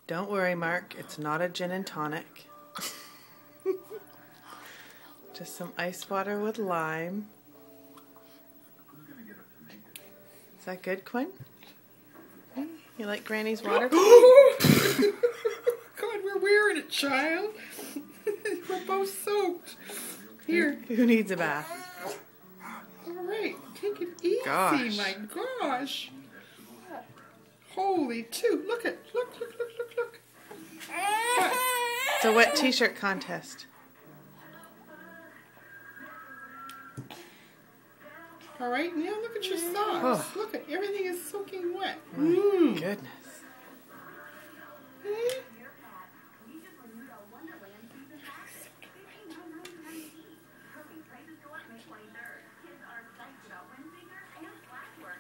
Don't worry, Mark. It's not a gin and tonic. Just some ice water with lime. Is that good, Quinn? You like Granny's water? God, we're wearing it, child. We're both soaked. Here. Who needs a bath? All right, take it easy. Gosh. My gosh. Holy two. Look. What? It's a wet t-shirt contest. All right, now look at your socks. Oh. Look at everything is soaking wet. My goodness.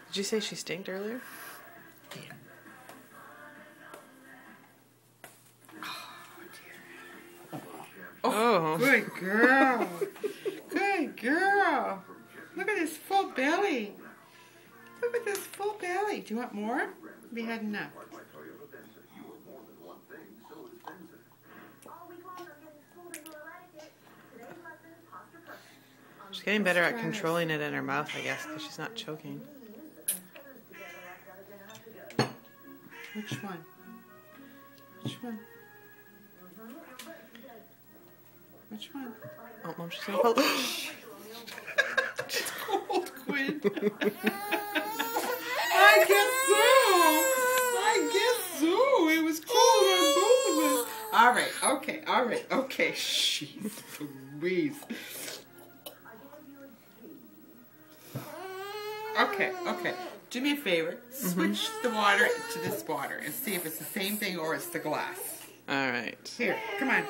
Did you say she stinked earlier? Yeah. Oh. Good girl. Good girl. Look at this full belly. Look at this full belly. Do you want more? Have you had enough? She's getting better at controlling it in her mouth, I guess, because she's not choking. Which one? Which one? Which one? Oh, Mom, she's gonna pull. It's cold, Quinn. I guess so. It was cold on both of us. All right. Okay. Jeez Louise. Okay. Do me a favor. Switch the water to this water and see if it's the same thing or it's the glass. All right. Here, come on.